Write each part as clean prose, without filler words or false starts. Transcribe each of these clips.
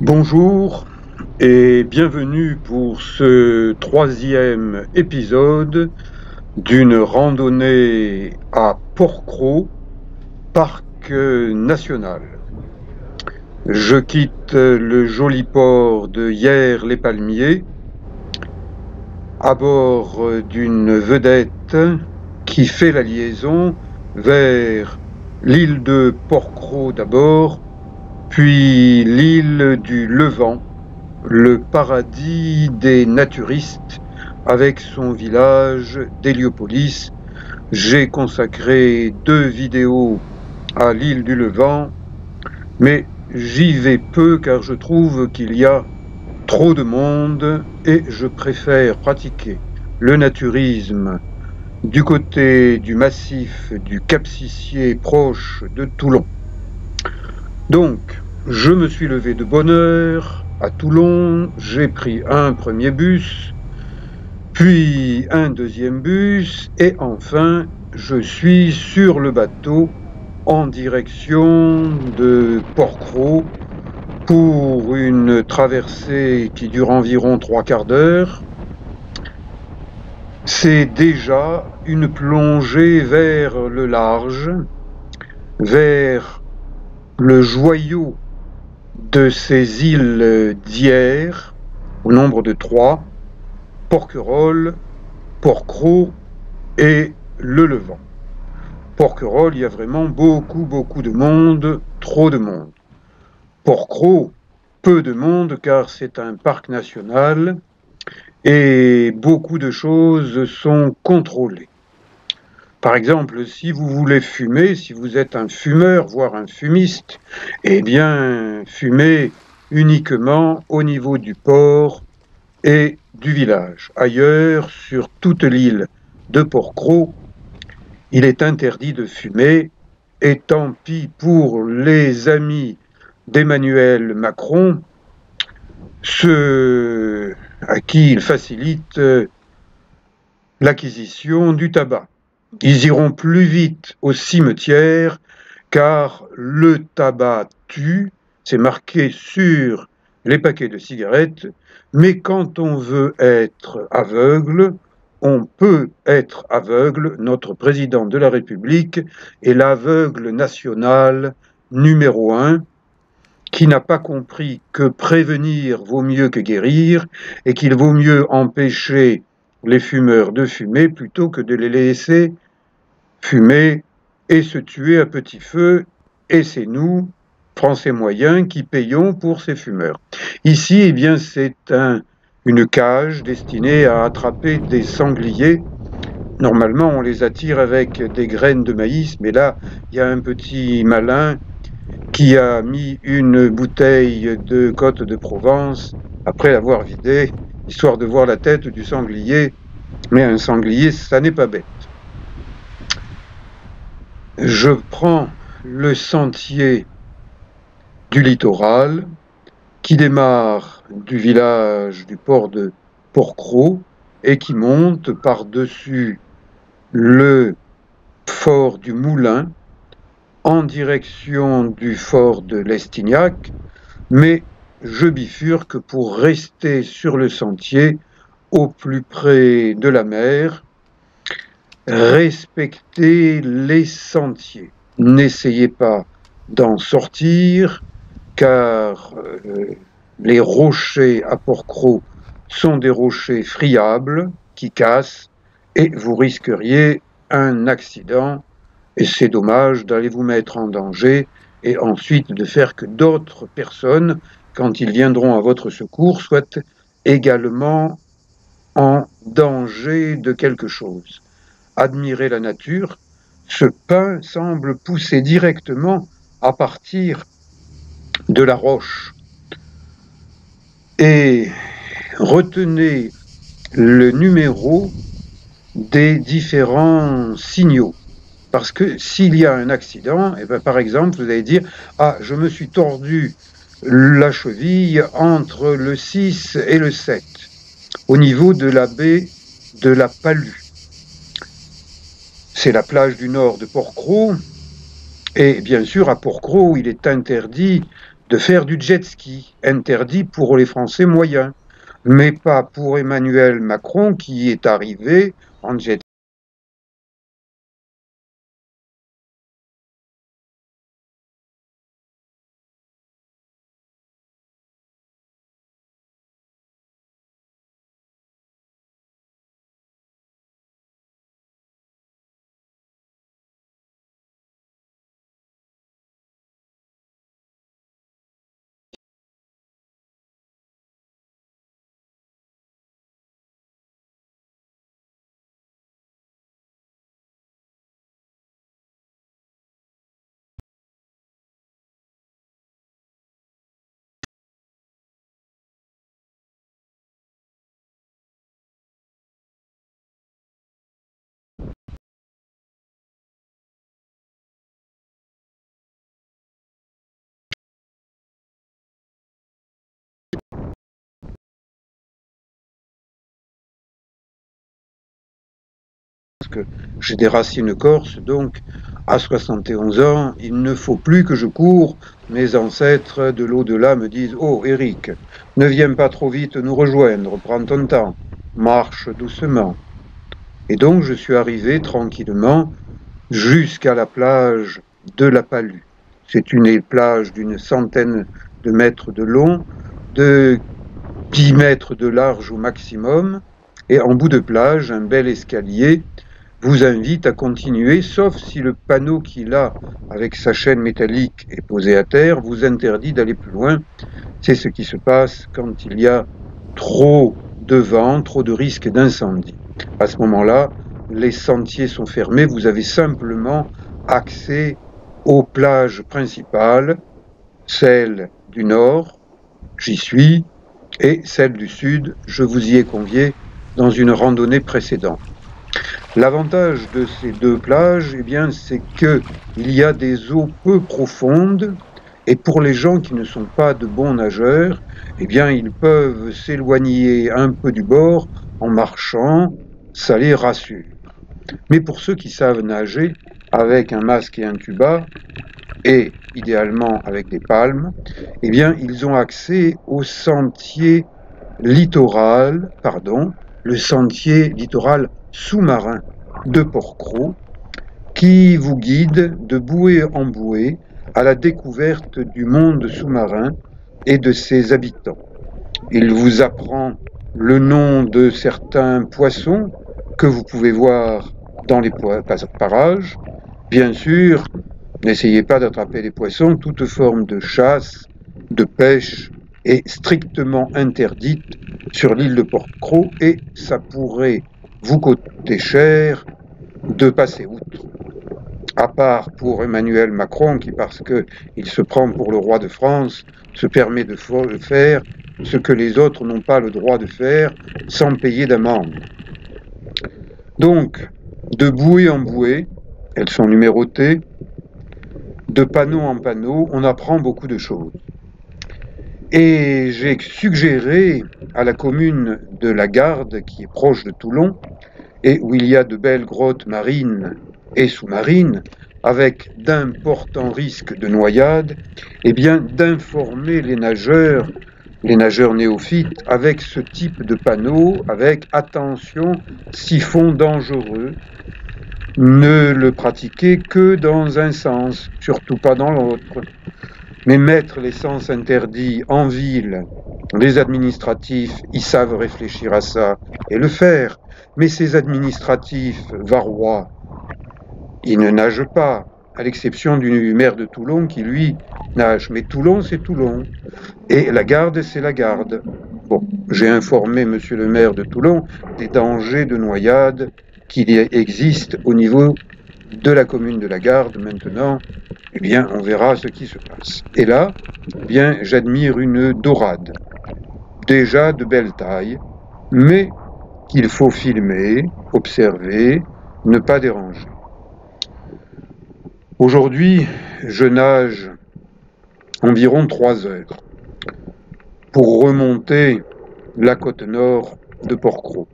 Bonjour et bienvenue pour ce troisième épisode d'une randonnée à Porquerolles, parc national. Je quitte le joli port de Hyères-les-Palmiers à bord d'une vedette qui fait la liaison vers l'île de Porquerolles d'abord, puis l'île du Levant, le paradis des naturistes avec son village d'Héliopolis. J'ai consacré 2 vidéos à l'île du Levant, mais j'y vais peu car je trouve qu'il y a trop de monde et je préfère pratiquer le naturisme du côté du massif du Cap-Sicié proche de Toulon. Donc, je me suis levé de bonne heure à Toulon, j'ai pris un premier bus, puis un deuxième bus, et enfin, je suis sur le bateau en direction de Porquerolles pour une traversée qui dure environ 3/4 d'heure. C'est déjà une plongée vers le large, vers le joyau de ces îles d'Hyères, au nombre de 3, Porquerolles, Porquerolles et le Levant. Porquerolles, il y a vraiment beaucoup de monde, trop de monde. Porquerolles, peu de monde car c'est un parc national et beaucoup de choses sont contrôlées. Par exemple, si vous voulez fumer, si vous êtes un fumeur, voire un fumiste, eh bien, fumez uniquement au niveau du port et du village. Ailleurs, sur toute l'île de Porquerolles, il est interdit de fumer, et tant pis pour les amis d'Emmanuel Macron, ceux à qui il facilite l'acquisition du tabac. Ils iront plus vite au cimetière car le tabac tue, c'est marqué sur les paquets de cigarettes, mais quand on veut être aveugle, on peut être aveugle. Notre président de la République est l'aveugle national numéro 1, qui n'a pas compris que prévenir vaut mieux que guérir et qu'il vaut mieux empêcher les fumeurs de fumer plutôt que de les laisser fumer et se tuer à petit feu, et c'est nous, Français moyens, qui payons pour ces fumeurs. Ici, eh bien, c'est une cage destinée à attraper des sangliers. Normalement, on les attire avec des graines de maïs, mais là, il y a un petit malin qui a mis une bouteille de Côte de Provence après l'avoir vidée, histoire de voir la tête du sanglier. Mais un sanglier, ça n'est pas bête. Je prends le sentier du littoral qui démarre du village du port de Porquerolles et qui monte par-dessus le fort du Moulin en direction du fort de l'Estignac, mais je bifurque pour rester sur le sentier au plus près de la mer. Respectez les sentiers. N'essayez pas d'en sortir, car les rochers à Porquerolles sont des rochers friables qui cassent et vous risqueriez un accident. Et c'est dommage d'aller vous mettre en danger et ensuite de faire que d'autres personnes, quand ils viendront à votre secours, soient également en danger de quelque chose. Admirez la nature. Ce pin semble pousser directement à partir de la roche. Et retenez le numéro des différents signaux. Parce que s'il y a un accident, eh bien, par exemple, vous allez dire « Ah, je me suis tordu la cheville entre le 6 et le 7, au niveau de la baie de la Palue. » C'est la plage du nord de Porquerolles. Et bien sûr, à Porquerolles, il est interdit de faire du jet ski, interdit pour les Français moyens, mais pas pour Emmanuel Macron qui est arrivé en jet parce que j'ai des racines corses, donc à 71 ans, il ne faut plus que je cours. Mes ancêtres de l'au-delà me disent: Oh, Eric, ne viens pas trop vite nous rejoindre, prends ton temps, marche doucement. Et donc je suis arrivé tranquillement jusqu'à la plage de la Palue. C'est une plage d'une centaine de mètres de long, de 10 mètres de large au maximum, et en bout de plage, un bel escalier vous invite à continuer, sauf si le panneau qu'il a avec sa chaîne métallique est posé à terre, vous interdit d'aller plus loin. C'est ce qui se passe quand il y a trop de vent, trop de risques d'incendie. À ce moment-là, les sentiers sont fermés, vous avez simplement accès aux plages principales, celle du nord, j'y suis, et celle du sud, je vous y ai convié dans une randonnée précédente. L'avantage de ces deux plages, eh bien, c'est qu'il y a des eaux peu profondes et pour les gens qui ne sont pas de bons nageurs, eh bien, ils peuvent s'éloigner un peu du bord en marchant, ça les rassure. Mais pour ceux qui savent nager avec un masque et un tuba, et idéalement avec des palmes, eh bien, ils ont accès au sentier littoral, le sentier littoral sous-marin de Port-Cros, qui vous guide de bouée en bouée à la découverte du monde sous-marin et de ses habitants. Il vous apprend le nom de certains poissons que vous pouvez voir dans les parages. Bien sûr, n'essayez pas d'attraper les poissons, toute forme de chasse, de pêche est strictement interdite sur l'île de Port-Cros et ça pourrait vous coûter cher de passer outre. À part pour Emmanuel Macron qui, parce qu'il se prend pour le roi de France, se permet de faire ce que les autres n'ont pas le droit de faire sans payer d'amende. Donc, de bouée en bouée, elles sont numérotées, de panneau en panneau, on apprend beaucoup de choses. Et j'ai suggéré à la commune de la Garde, qui est proche de Toulon, et où il y a de belles grottes marines et sous-marines, avec d'importants risques de noyade, eh bien d'informer les nageurs néophytes, avec ce type de panneau, avec attention, siphon dangereux, ne le pratiquez que dans un sens, surtout pas dans l'autre. Mais mettre les sens interdits en ville, les administratifs, ils savent réfléchir à ça et le faire. Mais ces administratifs varois, ils ne nagent pas, à l'exception du maire de Toulon qui, lui, nage. Mais Toulon, c'est Toulon. Et la Garde, c'est la Garde. Bon, j'ai informé monsieur le maire de Toulon des dangers de noyade qu'il existe au niveau de la commune de la Garde. Maintenant, eh bien, on verra ce qui se passe. Et là, eh bien, j'admire une dorade, déjà de belle taille, mais qu'il faut filmer, observer, ne pas déranger. Aujourd'hui, je nage environ 3 heures pour remonter la côte nord de Port-Cros.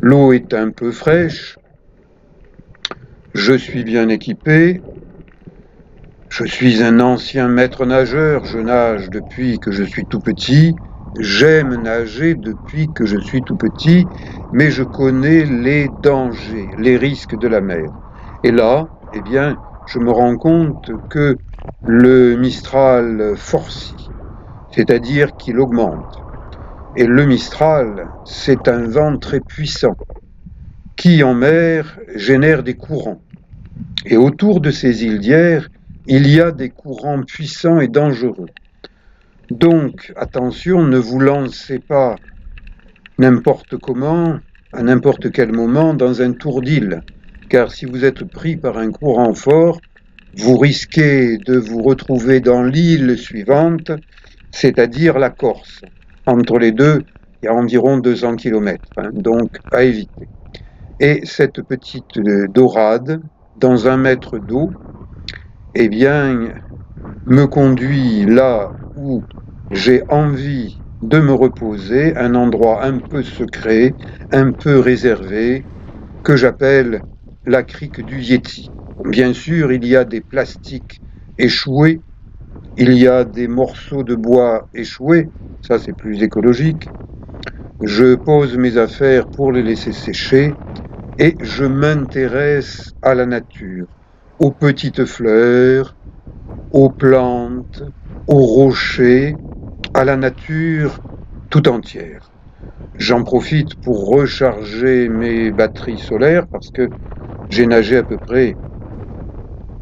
L'eau est un peu fraîche, je suis bien équipé, Je suis un ancien maître nageur, je nage depuis que je suis tout petit, j'aime nager depuis que je suis tout petit, mais je connais les dangers, les risques de la mer. Et là, eh bien, je me rends compte que le Mistral forcit, c'est-à-dire qu'il augmente. Et le Mistral, c'est un vent très puissant qui, en mer, génère des courants. Et autour de ces îles d'Hyères, il y a des courants puissants et dangereux. Donc, attention, ne vous lancez pas n'importe comment, à n'importe quel moment, dans un tour d'île. Car si vous êtes pris par un courant fort, vous risquez de vous retrouver dans l'île suivante, c'est-à-dire la Corse. Entre les deux, il y a environ 200 km, donc à éviter. Et cette petite dorade, dans 1 mètre d'eau, eh bien, me conduit là où j'ai envie de me reposer, un endroit un peu secret, un peu réservé, que j'appelle la crique du Yéti. Bien sûr, il y a des plastiques échoués, il y a des morceaux de bois échoués, ça c'est plus écologique. Je pose mes affaires pour les laisser sécher et je m'intéresse à la nature, aux petites fleurs, aux plantes, aux rochers, à la nature tout entière. J'en profite pour recharger mes batteries solaires parce que j'ai nagé à peu près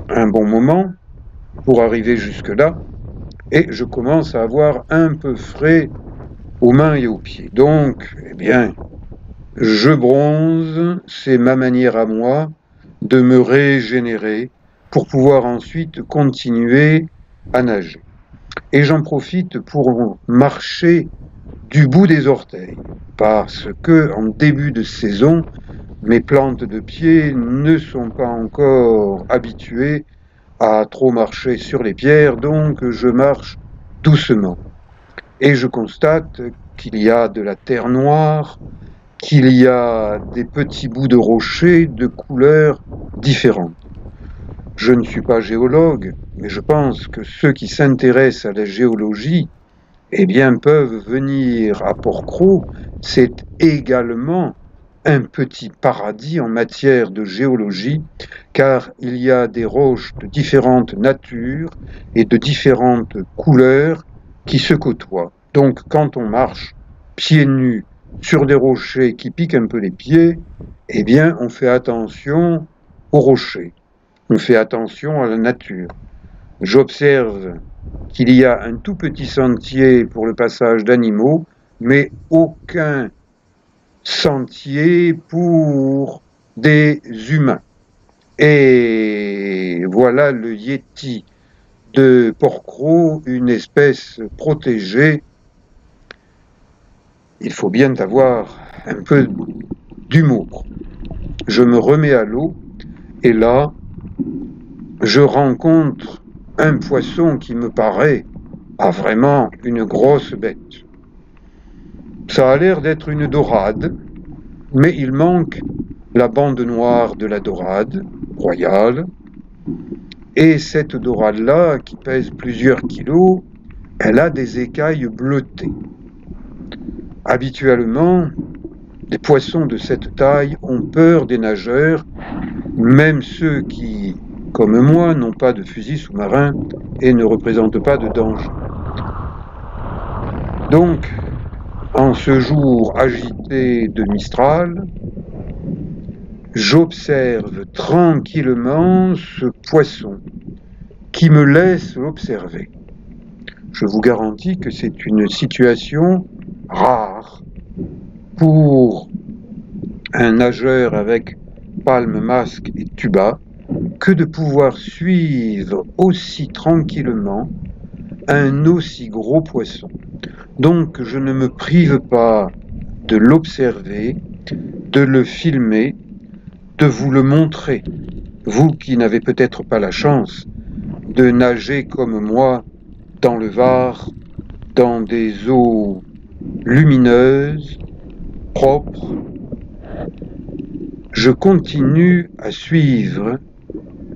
un bon moment pour arriver jusque-là et je commence à avoir un peu frais aux mains et aux pieds. Donc, eh bien, je bronze, c'est ma manière à moi de me régénérer pour pouvoir ensuite continuer à nager. Et j'en profite pour marcher du bout des orteils, parce que en début de saison, mes plantes de pied ne sont pas encore habituées à trop marcher sur les pierres, donc je marche doucement. Et je constate qu'il y a de la terre noire, qu'il y a des petits bouts de rochers de couleurs différentes. Je ne suis pas géologue, mais je pense que ceux qui s'intéressent à la géologie, eh bien, peuvent venir à Port-Cros. C'est également un petit paradis en matière de géologie, car il y a des roches de différentes natures et de différentes couleurs qui se côtoient. Donc, quand on marche pieds nus sur des rochers qui piquent un peu les pieds, eh bien, on fait attention aux rochers. On fait attention à la nature. J'observe qu'il y a un tout petit sentier pour le passage d'animaux, mais aucun sentier pour des humains. Et voilà le Yéti de Port-Cros, une espèce protégée. Il faut bien avoir un peu d'humour. Je me remets à l'eau et là, je rencontre un poisson qui me paraît vraiment une grosse bête. Ça a l'air d'être une dorade, mais il manque la bande noire de la dorade royale. Et cette dorade-là, qui pèse plusieurs kilos, elle a des écailles bleutées. Habituellement, des poissons de cette taille ont peur des nageurs, même ceux qui, comme moi, n'ont pas de fusil sous-marin et ne représentent pas de danger. Donc, en ce jour agité de Mistral, j'observe tranquillement ce poisson qui me laisse l'observer. Je vous garantis que c'est une situation rare pour un nageur avec palme, masque et tuba que de pouvoir suivre aussi tranquillement un aussi gros poisson. Donc je ne me prive pas de l'observer, de le filmer, de vous le montrer. Vous qui n'avez peut-être pas la chance de nager comme moi dans le Var, dans des eaux lumineuses, propres, je continue à suivre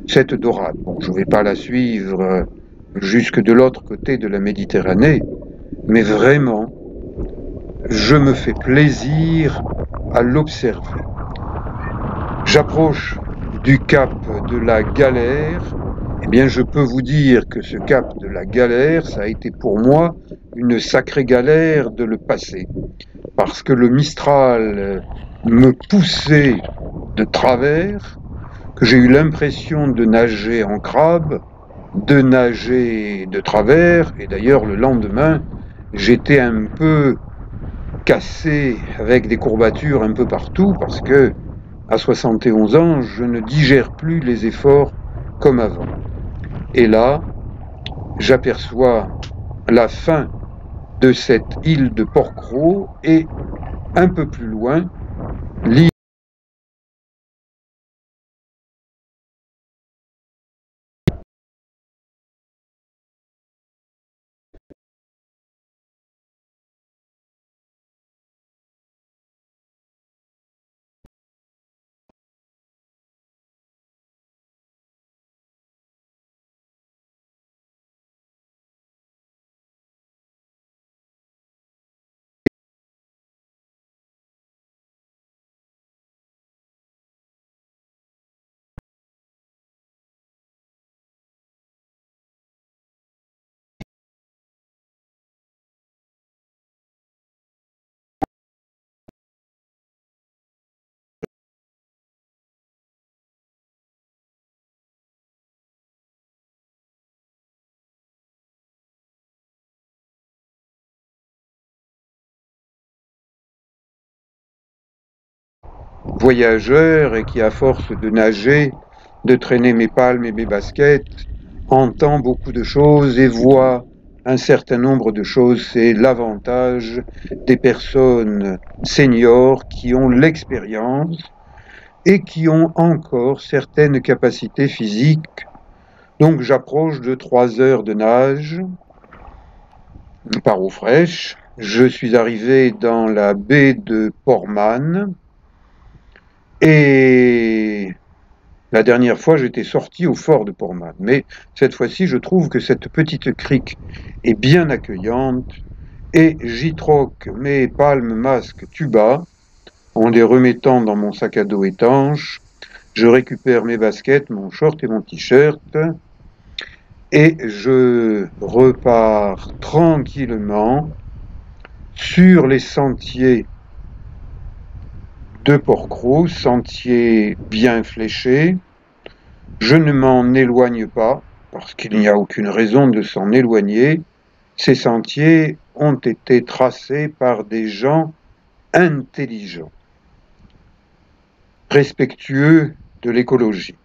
cette dorade. Bon, je ne vais pas la suivre jusque de l'autre côté de la Méditerranée, mais vraiment, je me fais plaisir à l'observer. J'approche du cap de la Galère. Eh bien, je peux vous dire que ce cap de la Galère, ça a été pour moi une sacrée galère de le passer, parce que le Mistral me poussait de travers, que j'ai eu l'impression de nager en crabe, de nager de travers, et d'ailleurs le lendemain, j'étais un peu cassé avec des courbatures un peu partout, parce que à 71 ans, je ne digère plus les efforts comme avant. Et là, j'aperçois la fin de cette île de Porquerolles et un peu plus loin, l'île. Voyageur et qui, à force de nager, de traîner mes palmes et mes baskets, entend beaucoup de choses et voit un certain nombre de choses. C'est l'avantage des personnes seniors qui ont l'expérience et qui ont encore certaines capacités physiques. Donc j'approche de 3 heures de nage par eau fraîche. Je suis arrivé dans la baie de Portman et la dernière fois j'étais sorti au fort de Portman. Mais cette fois-ci je trouve que cette petite crique est bien accueillante et j'y troque mes palmes, masques, tuba en les remettant dans mon sac à dos étanche. Je récupère mes baskets, mon short et mon t-shirt et je repars tranquillement sur les sentiers de Porquerolles, sentiers bien fléchés. Je ne m'en éloigne pas, parce qu'il n'y a aucune raison de s'en éloigner. Ces sentiers ont été tracés par des gens intelligents, respectueux de l'écologie.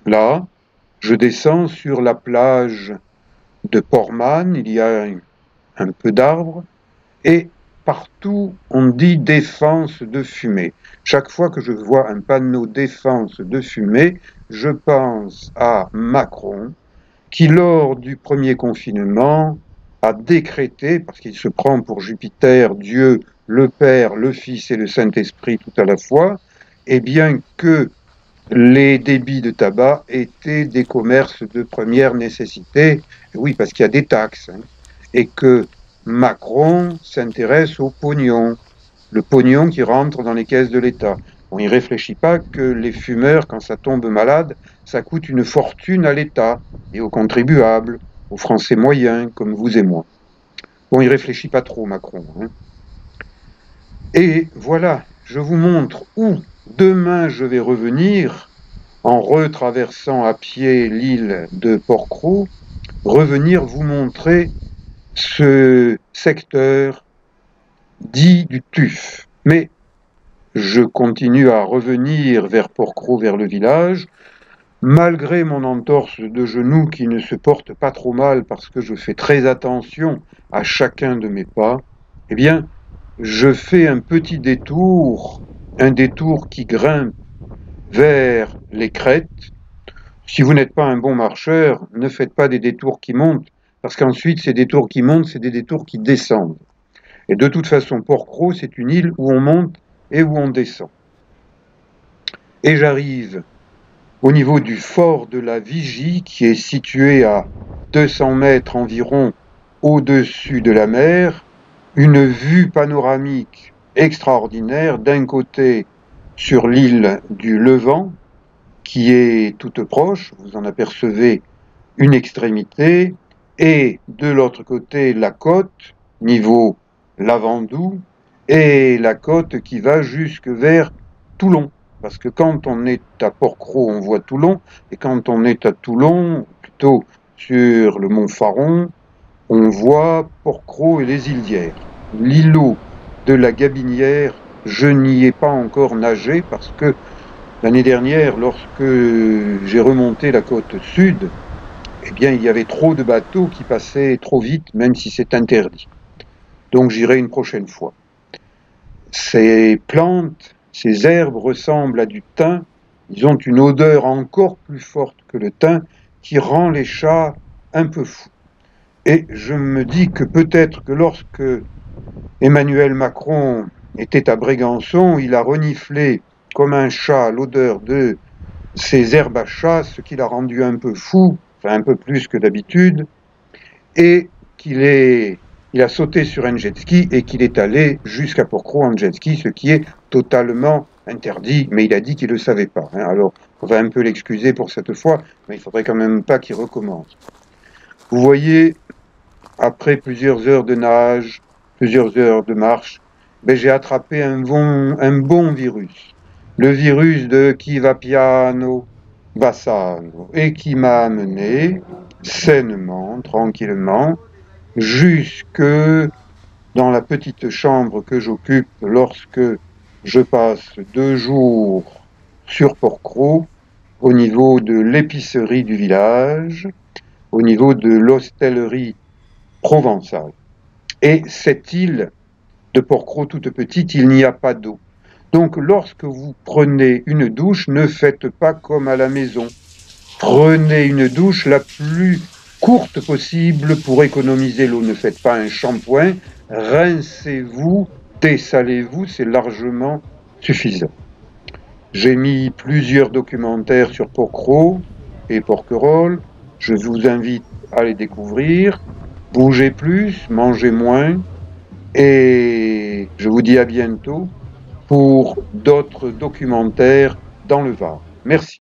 Là, je descends sur la plage de Portman, il y a un peu d'arbres, et partout on dit défense de fumée. Chaque fois que je vois un panneau défense de fumée, je pense à Macron, qui lors du premier confinement a décrété, parce qu'il se prend pour Jupiter, Dieu, le Père, le Fils et le Saint-Esprit tout à la fois, eh bien que les débits de tabac étaient des commerces de première nécessité. Oui, parce qu'il y a des taxes, hein, et que Macron s'intéresse au pognon, le pognon qui rentre dans les caisses de l'État. On n'y réfléchit pas que les fumeurs, quand ça tombe malade, ça coûte une fortune à l'État et aux contribuables, aux Français moyens comme vous et moi. On n'y réfléchit pas trop, Macron. Hein. Et voilà, je vous montre où demain je vais revenir en retraversant à pied l'île de Porquerolles, revenir vous montrer ce secteur dit du Tuf. Mais je continue à revenir vers Porquerolles, vers le village, malgré mon entorse de genou qui ne se porte pas trop mal parce que je fais très attention à chacun de mes pas. Eh bien, je fais un détour qui grimpe vers les crêtes. Si vous n'êtes pas un bon marcheur, ne faites pas des détours qui montent, parce qu'ensuite, ces détours qui montent, c'est des détours qui descendent. Et de toute façon, Porquerolles, c'est une île où on monte et où on descend. Et j'arrive au niveau du fort de la Vigie, qui est situé à 200 mètres environ au-dessus de la mer, une vue panoramique extraordinaire, d'un côté sur l'île du Levant, qui est toute proche, vous en apercevez une extrémité, et de l'autre côté la côte, niveau Lavandou, et la côte qui va jusque vers Toulon. Parce que quand on est à Porquerolles, on voit Toulon, et quand on est à Toulon, plutôt sur le mont Faron, on voit Porquerolles et les Illières. L'îlot de la Gabinière, je n'y ai pas encore nagé parce que l'année dernière, lorsque j'ai remonté la côte sud, eh bien, il y avait trop de bateaux qui passaient trop vite, même si c'est interdit. Donc j'irai une prochaine fois. Ces plantes, ces herbes ressemblent à du thym. Ils ont une odeur encore plus forte que le thym qui rend les chats un peu fous. Et je me dis que peut-être que lorsque Emmanuel Macron était à Brégançon, il a reniflé comme un chat l'odeur de ces herbes à chat, ce qui l'a rendu un peu fou, enfin un peu plus que d'habitude, et il a sauté sur un jet ski et qu'il est allé jusqu'à Porquerolles en jet ski, ce qui est totalement interdit, mais il a dit qu'il ne le savait pas. Alors, on va un peu l'excuser pour cette fois, mais il ne faudrait quand même pas qu'il recommence. Vous voyez, après plusieurs heures de nage, plusieurs heures de marche, j'ai attrapé un bon virus. Le virus de chi va piano, va sano, et qui m'a amené sainement, tranquillement, jusque dans la petite chambre que j'occupe lorsque je passe 2 jours sur Porquerolles, au niveau de l'épicerie du village, au niveau de l'hostellerie provençale. Et cette île de Porquerolles toute petite, il n'y a pas d'eau. Donc lorsque vous prenez une douche, ne faites pas comme à la maison. Prenez une douche la plus courte possible pour économiser l'eau. Ne faites pas un shampoing, rincez-vous, dessalez-vous, c'est largement suffisant. J'ai mis plusieurs documentaires sur Porquerolles et Porquerolles. Je vous invite à les découvrir. Bougez plus, mangez moins. Et je vous dis à bientôt pour d'autres documentaires dans le Var. Merci.